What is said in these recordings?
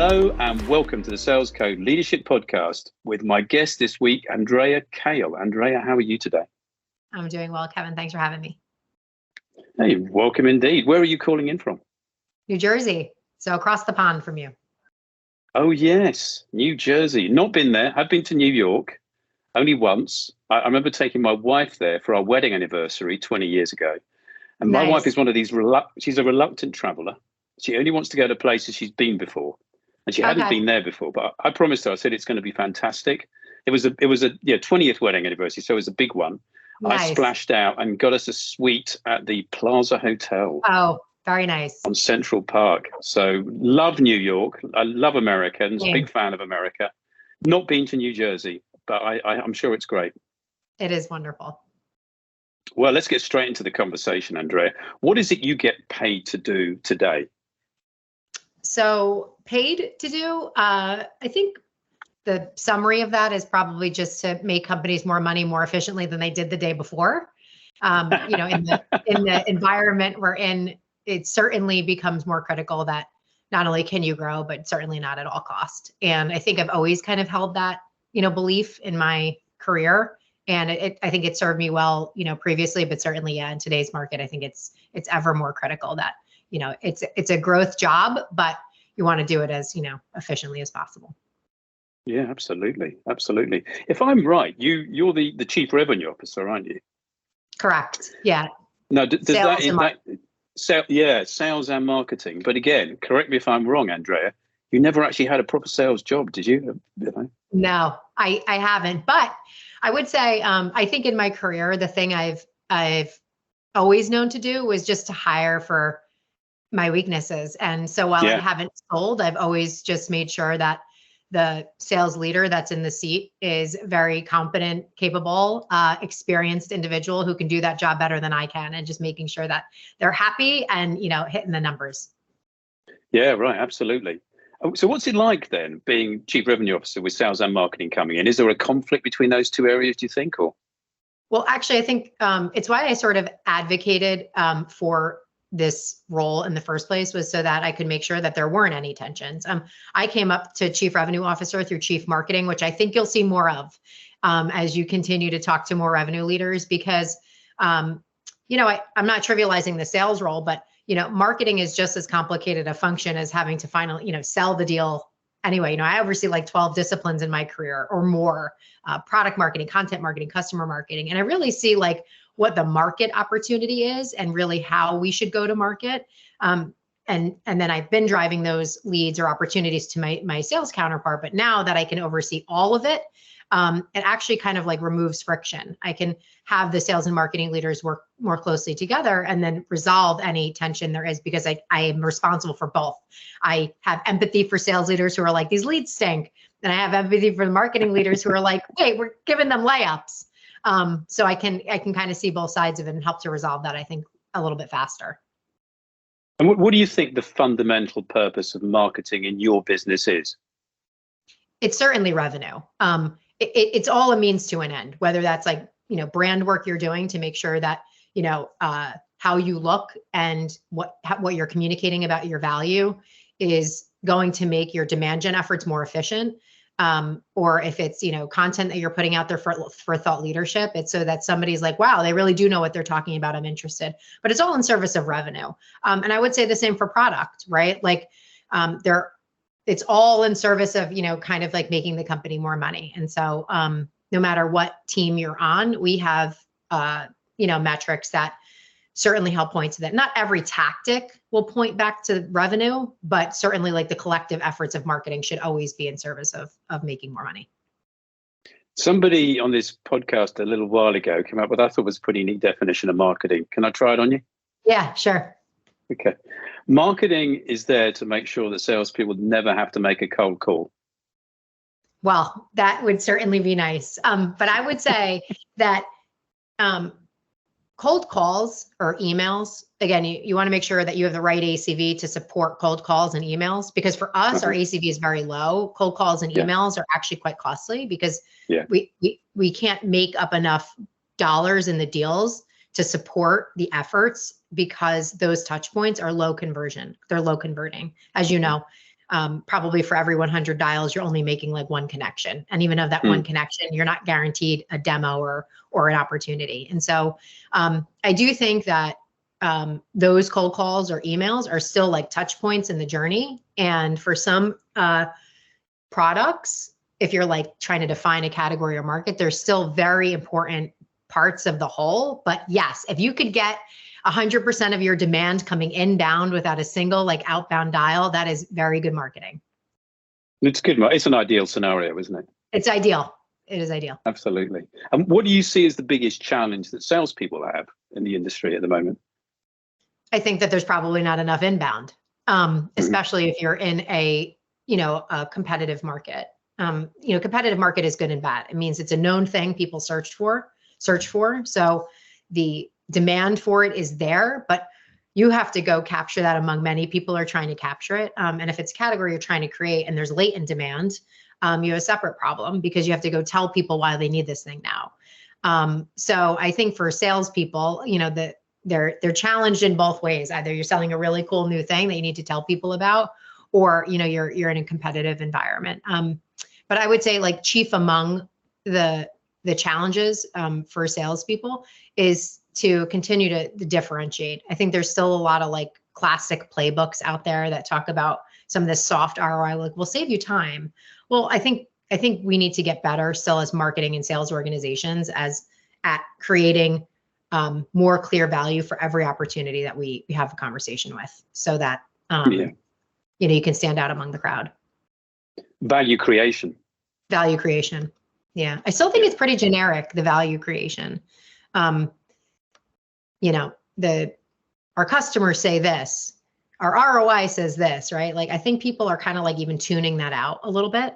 Hello and welcome to the Sales Code Leadership Podcast with my guest this week, Andrea Kayal. Andrea, how are you today? I'm doing well, Kevin. Thanks for having me. Hey, welcome indeed. Where are you calling in from? New Jersey, so across the pond from you. Oh, yes, New Jersey. Not been there. I've been to New York only once. I remember taking my wife there for our wedding anniversary 20 years ago. And my wife is one of these, she's a reluctant traveler. She only wants to go to places she's been before. And she hadn't been there before, but I promised her, I said, it's going to be fantastic. It was a 20th wedding anniversary, so it was a big one. Nice. I splashed out and got us a suite at the Plaza Hotel. Oh, very nice. On Central Park. So love New York. I love Americans, big fan of America. Not been to New Jersey, but I'm sure it's great. It is wonderful. Well, let's get straight into the conversation, Andrea. What is it you get paid to do today? So paid to do, I think the summary of that is probably just to make companies more money more efficiently than they did the day before. In the environment we're in, it certainly becomes more critical that not only can you grow, but certainly not at all cost. And I think I've always kind of held that, belief in my career. And I think it served me well, previously, but certainly, in today's market, I think it's ever more critical that, it's a growth job, but you want to do it as, efficiently as possible. Yeah, absolutely. Absolutely. If I'm right, you're the chief revenue officer, aren't you? Correct. Yeah. No, sales and marketing. But again, correct me if I'm wrong, Andrea, you never actually had a proper sales job, did you? No, I haven't. But I would say, I think in my career, the thing I've always known to do was just to hire for my weaknesses. And so while I haven't sold, I've always just made sure that the sales leader that's in the seat is very competent, capable, experienced individual who can do that job better than I can, and just making sure that they're happy and, hitting the numbers. Yeah, right. Absolutely. So what's it like then being chief revenue officer with sales and marketing coming in? Is there a conflict between those two areas, do you think? Or? Well, actually, I think it's why I sort of advocated for this role in the first place, was so that I could make sure that there weren't any tensions. I came up to chief revenue officer through chief marketing, which I think you'll see more of as you continue to talk to more revenue leaders, because, I'm not trivializing the sales role, but, marketing is just as complicated a function as having to finally, sell the deal. Anyway, I oversee like 12 disciplines in my career or more, product marketing, content marketing, customer marketing. And I really see like what the market opportunity is and really how we should go to market. And then I've been driving those leads or opportunities to my sales counterpart. But now that I can oversee all of it, it actually kind of like removes friction. I can have the sales and marketing leaders work more closely together and then resolve any tension there is, because I am responsible for both. I have empathy for sales leaders who are like, these leads stink. And I have empathy for the marketing leaders who are like, wait, we're giving them layups. So I can kind of see both sides of it and help to resolve that, I think, a little bit faster. And what do you think the fundamental purpose of marketing in your business is? It's certainly revenue. It's all a means to an end, whether that's like, brand work you're doing to make sure that, how you look and what you're communicating about your value is going to make your demand gen efforts more efficient. Or if it's, content that you're putting out there for thought leadership, it's so that somebody's like, wow, they really do know what they're talking about. I'm interested, but it's all in service of revenue. And I would say the same for product, right? Like it's all in service of, kind of like making the company more money. And so no matter what team you're on, we have, metrics that certainly help point to that. Not every tactic will point back to revenue, but certainly like the collective efforts of marketing should always be in service of making more money. Somebody on this podcast a little while ago came up with, I thought was a pretty neat definition of marketing. Can I try it on you? Yeah, sure. Okay. Marketing is there to make sure that salespeople never have to make a cold call. Well, that would certainly be nice. But I would say that cold calls or emails, again, you want to make sure that you have the right ACV to support cold calls and emails, because for us, our ACV is very low. Cold calls and emails are actually quite costly because we can't make up enough dollars in the deals to support the efforts, because those touch points are low conversion. They're low converting, as you know. probably for every 100 dials, you're only making like one connection. And even of that one connection, you're not guaranteed a demo or an opportunity. And so I do think that those cold calls or emails are still like touch points in the journey. And for some products, if you're like trying to define a category or market, there's still very important parts of the whole. But yes, if you could get 100% of your demand coming inbound without a single like outbound dial, that is very good marketing. It's good. It's an ideal scenario, isn't it? It's ideal. It is ideal. Absolutely. And what do you see as the biggest challenge that salespeople have in the industry at the moment? I think that there's probably not enough inbound, especially if you're in a competitive market. Competitive market is good and bad. It means it's a known thing people search for. So the demand for it is there, but you have to go capture that among many people are trying to capture it. And if it's a category you're trying to create and there's latent demand, you have a separate problem because you have to go tell people why they need this thing now. So I think for salespeople, they're challenged in both ways. Either you're selling a really cool new thing that you need to tell people about, or you're in a competitive environment. But I would say like chief among the challenges for salespeople is to continue to differentiate. I think there's still a lot of like classic playbooks out there that talk about some of this soft ROI, like we'll save you time. Well, I think we need to get better still as marketing and sales organizations at creating more clear value for every opportunity that we have a conversation with, so that you can stand out among the crowd. Value creation. Yeah, I still think it's pretty generic, the value creation. Our customers say this, our ROI says this, right? Like I think people are kind of like even tuning that out a little bit.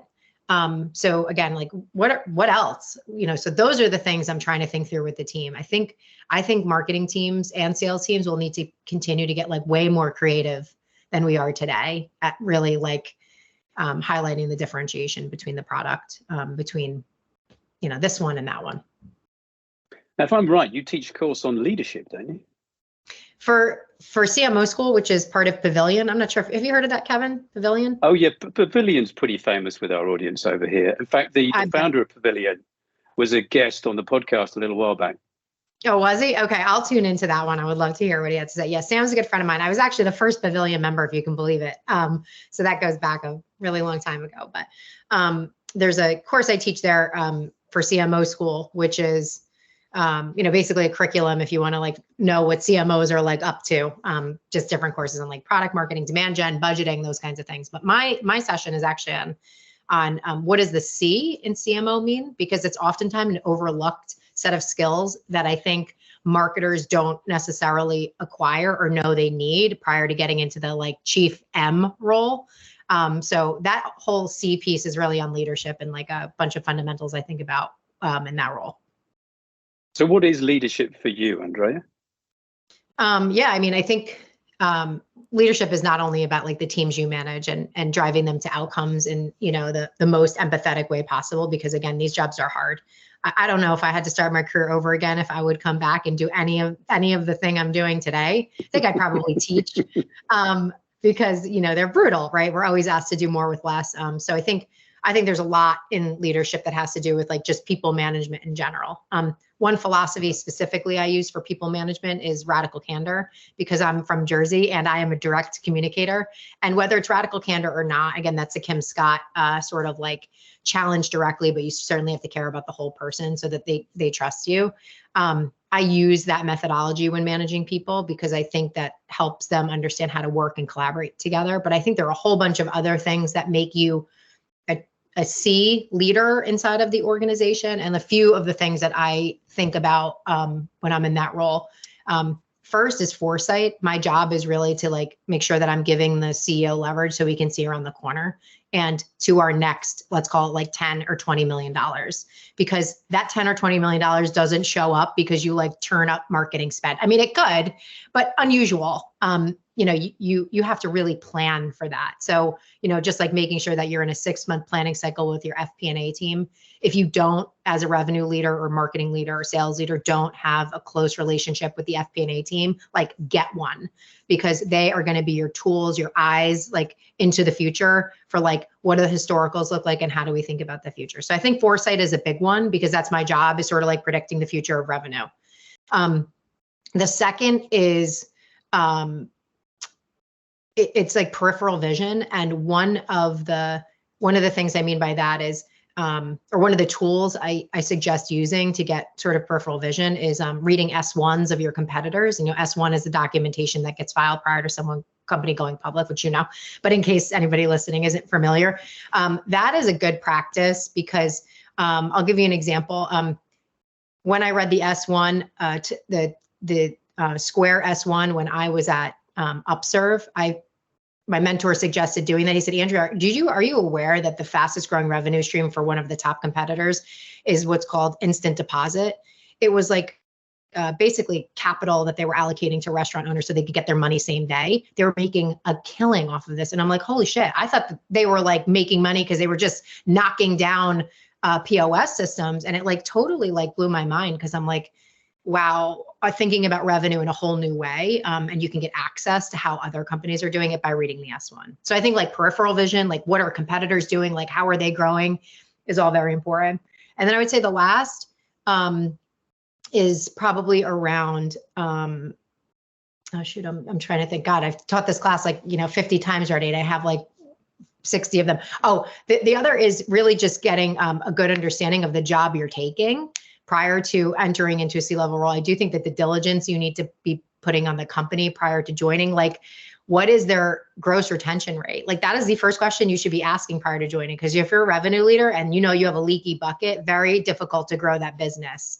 So again, like what else? So those are the things I'm trying to think through with the team. I think marketing teams and sales teams will need to continue to get like way more creative than we are today at really like highlighting the differentiation between the product, between this one and that one. Now, if I'm right, you teach a course on leadership, don't you? For CMO school, which is part of Pavilion. I'm not sure have you heard of that, Kevin? Pavilion? Oh yeah, Pavilion's pretty famous with our audience over here. In fact, the founder of Pavilion was a guest on the podcast a little while back. Oh, was he? Okay, I'll tune into that one. I would love to hear what he had to say. Yeah, Sam's a good friend of mine. I was actually the first Pavilion member, if you can believe it. So that goes back a really long time ago. But there's a course I teach there for CMO school, which is basically a curriculum if you want to like know what CMOs are like up to, just different courses on like product marketing, demand gen, budgeting, those kinds of things. But my session is actually on what does the C in CMO mean? Because it's oftentimes an overlooked set of skills that I think marketers don't necessarily acquire or know they need prior to getting into the like chief M role. So that whole C piece is really on leadership and like a bunch of fundamentals I think about in that role. So what is leadership for you, Andrea? I think leadership is not only about like the teams you manage and driving them to outcomes in, the most empathetic way possible, because again, these jobs are hard. I don't know if I had to start my career over again, if I would come back and do any of the thing I'm doing today. I think I'd probably teach because, they're brutal, right? We're always asked to do more with less. So I think there's a lot in leadership that has to do with like just people management in general. One philosophy specifically I use for people management is radical candor, because I'm from Jersey and I am a direct communicator. And whether it's radical candor or not, again, that's a Kim Scott sort of like challenge directly, but you certainly have to care about the whole person so that they trust you. I use that methodology when managing people because I think that helps them understand how to work and collaborate together. But I think there are a whole bunch of other things that make you a C leader inside of the organization. And a few of the things that I think about when I'm in that role. First is foresight. My job is really to like make sure that I'm giving the CEO leverage so we can see around the corner and to our next, let's call it like 10 or $20 million, because that 10 or $20 million doesn't show up because you like turn up marketing spend. I mean, it could, but unusual. you have to really plan for that. So, just like making sure that you're in a 6-month planning cycle with your FP&A team. If you don't, as a revenue leader or marketing leader or sales leader, don't have a close relationship with the FP&A team, like get one, because they are going to be your tools, your eyes, like into the future for like, what do the historicals look like and how do we think about the future? So I think foresight is a big one, because that's my job, is sort of like predicting the future of revenue. The second is, it's like peripheral vision. And one of the things I mean by that is, or one of the tools I suggest using to get sort of peripheral vision is reading S1s of your competitors. S1 is the documentation that gets filed prior to company going public, which but in case anybody listening isn't familiar, that is a good practice, because I'll give you an example. When I read the S1, the Square S1 when I was at Upserve, my mentor suggested doing that. He said, Andrea, are you aware that the fastest growing revenue stream for one of the top competitors is what's called instant deposit? It was like basically capital that they were allocating to restaurant owners so they could get their money same day. They were making a killing off of this. And I'm like, holy shit. I thought that they were like making money because they were just knocking down POS systems. And it like totally like blew my mind, because I'm like, wow, thinking about revenue in a whole new way. And you can get access to how other companies are doing it by reading the S1. So I think like peripheral vision, like what are competitors doing? Like how are they growing, is all very important. And then I would say the last is probably around, oh shoot, I'm trying to think. God, I've taught this class like, 50 times already, and I have like 60 of them. Oh, the other is really just getting a good understanding of the job you're taking prior to entering into a C-level role. I do think that the diligence you need to be putting on the company prior to joining, like what is their gross retention rate? Like that is the first question you should be asking prior to joining, because if you're a revenue leader and you have a leaky bucket, very difficult to grow that business.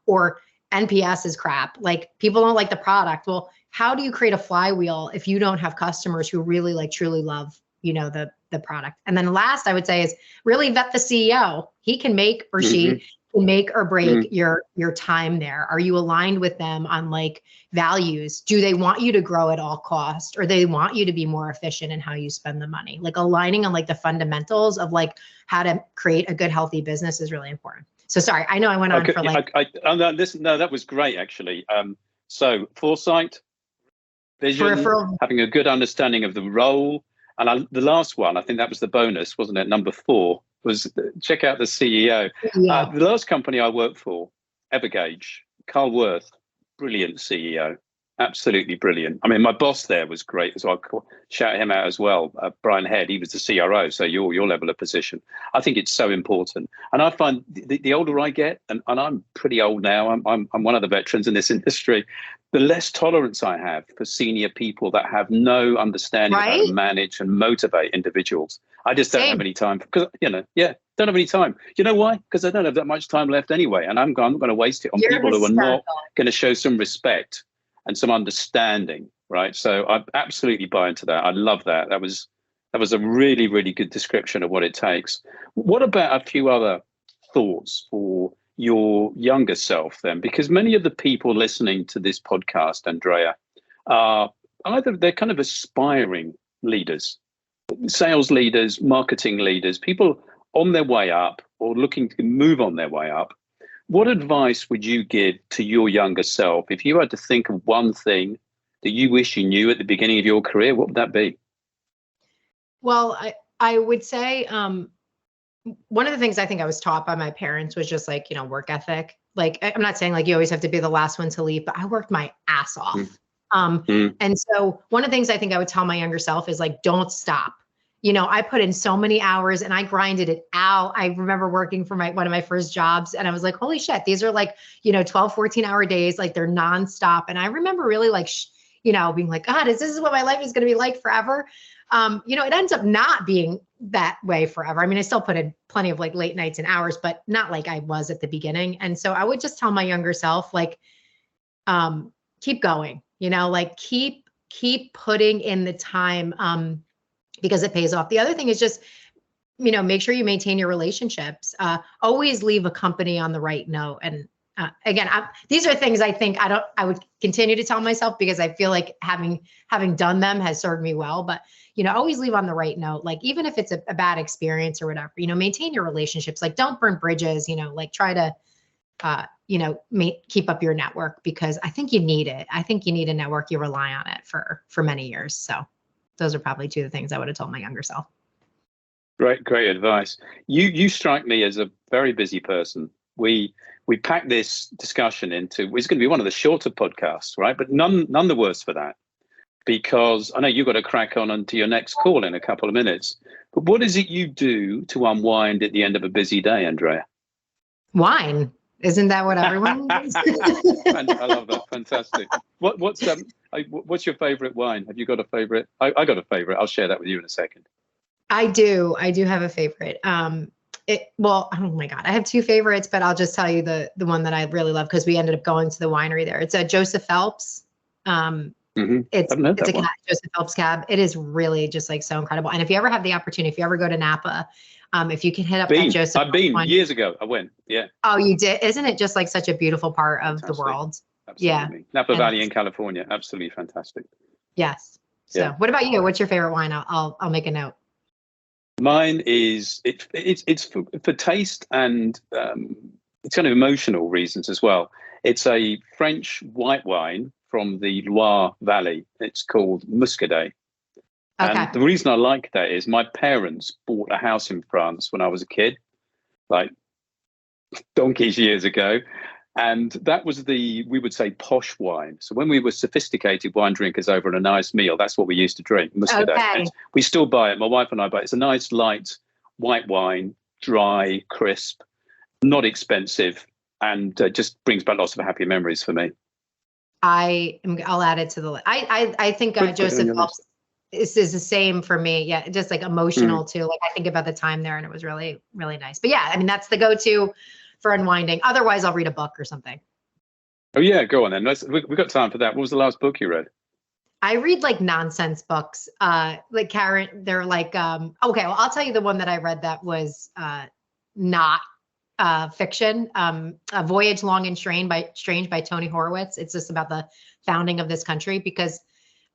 Or NPS is crap. Like people don't like the product. Well, how do you create a flywheel if you don't have customers who really like truly love, the product? And then last I would say is really vet the CEO. He can make, or she can make or break your time there. Are you aligned with them on like values? Do they want you to grow at all costs, or they want you to be more efficient in how you spend the money? Like aligning on like the fundamentals of like how to create a good, healthy business is really important. So sorry, I know I went on for like. No, that was great actually. So foresight, vision, having a good understanding of the role. And the last one, I think that was the bonus, wasn't it? Number 4 was check out the CEO. Yeah. The last company I worked for, Evergage, Carl Worth, brilliant CEO, absolutely brilliant. I mean, my boss there was great as well. I'll shout him out as well. Brian Head, he was the CRO, so your level of position. I think it's so important. And I find the older I get, and I'm pretty old now, I'm one of the veterans in this industry, the less tolerance I have for senior people that have no understanding of how to manage and motivate individuals. I just don't have any time because, don't have any time. You know why? Because I don't have that much time left anyway. And I'm not going to waste it on people who are not going to show some respect and some understanding, right? So I absolutely buy into that. I love that. That was a really, really good description of what it takes. What about a few other thoughts for your younger self then? Because many of the people listening to this podcast, Andrea, are either they're kind of aspiring leaders, sales leaders, marketing leaders, people on their way up or looking to move on their way up. What advice would you give to your younger self if you had to think of one thing that you wish you knew at the beginning of your career? What would that be? Well, I would say one of the things I think I was taught by my parents was just like, work ethic. Like, I'm not saying like you always have to be the last one to leave, but I worked my ass off. And so one of the things I think I would tell my younger self is like, don't stop. I put in so many hours and I grinded it out. I remember working for one of my first jobs and I was like, holy shit, these are like, 12, 14-hour days, like they're nonstop. And I remember really like, being like, God, this is what my life is going to be like forever. It ends up not being that way forever. I mean, I still put in plenty of like late nights and hours, but not like I was at the beginning. And so I would just tell my younger self, like, keep going, like keep putting in the time, because it pays off. The other thing is just, make sure you maintain your relationships. Always leave a company on the right note. And again, these are things I think I would continue to tell myself because I feel like having done them has served me well. But, always leave on the right note. Like, even if it's a bad experience or whatever, maintain your relationships. Like, don't burn bridges, like try to, keep up your network, because I think you need it. I think you need a network. You rely on it for many years. So those are probably two of the things I would have told my younger self. Great advice. You strike me as a very busy person. We packed this discussion into, it's going to be one of the shorter podcasts, right? But none the worse for that, because I know you've got to crack on onto your next call in a couple of minutes. But what is it you do to unwind at the end of a busy day, Andrea? Wine. Isn't that what everyone does? I love that. Fantastic. What's your favorite wine? Have you got a favorite? I got a favorite. I'll share that with you in a second. I do have a favorite. Oh my God, I have two favorites, but I'll just tell you the one that I really love, because we ended up going to the winery there. It's a Joseph Phelps. It's a Joseph Phelps cab. It is really just like so incredible. And if you ever have the opportunity, if you ever go to Napa, if you can hit up that Joseph. I've been years ago. I went. Yeah. Oh, you did? Isn't it just like such a beautiful part of the world? Absolutely. Yeah. Napa Valley in California. Absolutely fantastic. Yes. So what about you? What's your favorite wine? I'll make a note. Mine is it's for taste, and it's kind of emotional reasons as well. It's a French white wine from the Loire Valley. It's called Muscadet. Okay. And the reason I like that is my parents bought a house in France when I was a kid, like donkeys years ago. And that was we would say, posh wine. So when we were sophisticated wine drinkers over at a nice meal, that's what we used to drink, Muscadet. Okay. We still buy it. My wife and I buy it. It's a nice, light, white wine, dry, crisp, not expensive, and just brings back lots of happy memories for me. I'll add it to the list. I think Joseph Phelps is the same for me. Yeah, just like emotional too. Like, I think about the time there, and it was really, really nice. But yeah, I mean, that's the go-to for unwinding. Otherwise, I'll read a book or something. Oh yeah, go on then. We've got time for that. What was the last book you read? I read like nonsense books. Like Karen, they're like, okay, well, I'll tell you the one that I read that was not fiction. A Voyage Long and Strange by Tony Horowitz. It's just about the founding of this country, because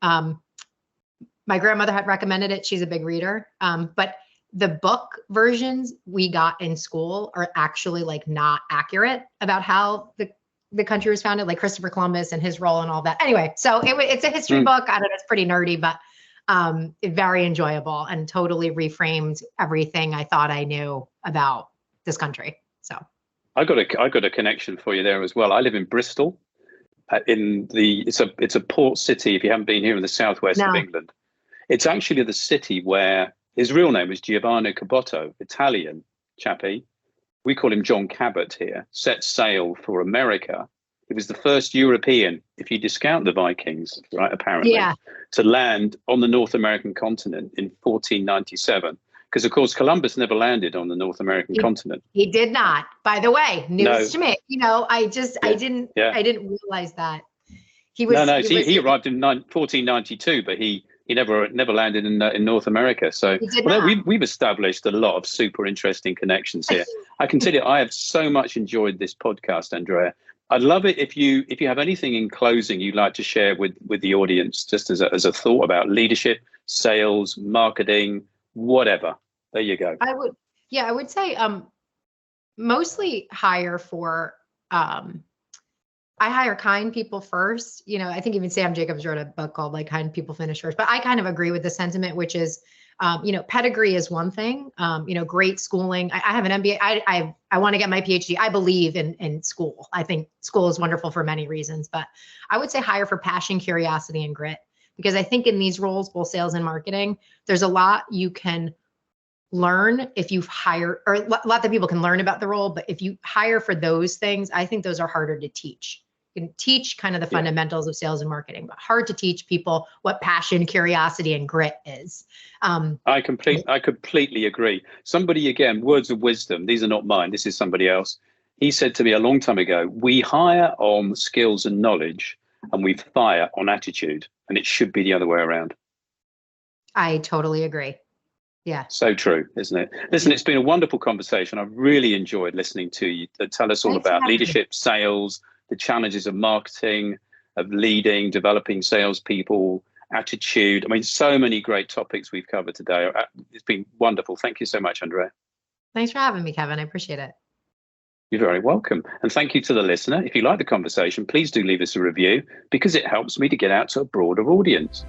my grandmother had recommended it. She's a big reader. But the book versions we got in school are actually like not accurate about how the country was founded, like Christopher Columbus and his role and all that. Anyway, so it's a history book. I don't know, it's pretty nerdy, but very enjoyable, and totally reframed everything I thought I knew about this country. So I got a connection for you there as well. I live in Bristol. It's a port city. If you haven't been here, in the southwest of England, it's actually the city where his real name is Giovanni Caboto, Italian chappie. We call him John Cabot here. Set sail for America. He was the first European, if you discount the Vikings, right? Apparently, to land on the North American continent in 1497. Because of course Columbus never landed on the North American continent. He did not. By the way, news to me. I didn't realize that. He arrived in 1492, but he never landed in North America. So we've established a lot of super interesting connections here. I can tell you, I have so much enjoyed this podcast, Andrea. I'd love it if you have anything in closing you'd like to share with the audience, just as a thought about leadership, sales, marketing, whatever. There you go. I would say mostly hire for I hire kind people first. I think even Sam Jacobs wrote a book called like Kind People Finish First, but I kind of agree with the sentiment, which is pedigree is one thing, great schooling. I have an MBA. I want to get my PhD. I believe in school. I think school is wonderful for many reasons, but I would say hire for passion, curiosity, and grit, because I think in these roles, both sales and marketing, there's a lot you can learn if you hire, or a lot that people can learn about the role, but if you hire for those things, I think those are harder to teach. You can teach kind of the fundamentals of sales and marketing, but hard to teach people what passion, curiosity, and grit is. I completely agree. Somebody, again, words of wisdom, these are not mine, this is somebody else. He said to me a long time ago, we hire on skills and knowledge and we fire on attitude, and it should be the other way around. I totally agree. Yeah. So true, isn't it? Listen, it's been a wonderful conversation. I've really enjoyed listening to you tell us all about leadership, sales, the challenges of marketing, of leading, developing salespeople, attitude. I mean, so many great topics we've covered today. It's been wonderful. Thank you so much, Andrea. Thanks for having me, Kevin. I appreciate it. You're very welcome. And thank you to the listener. If you like the conversation, please do leave us a review because it helps me to get out to a broader audience.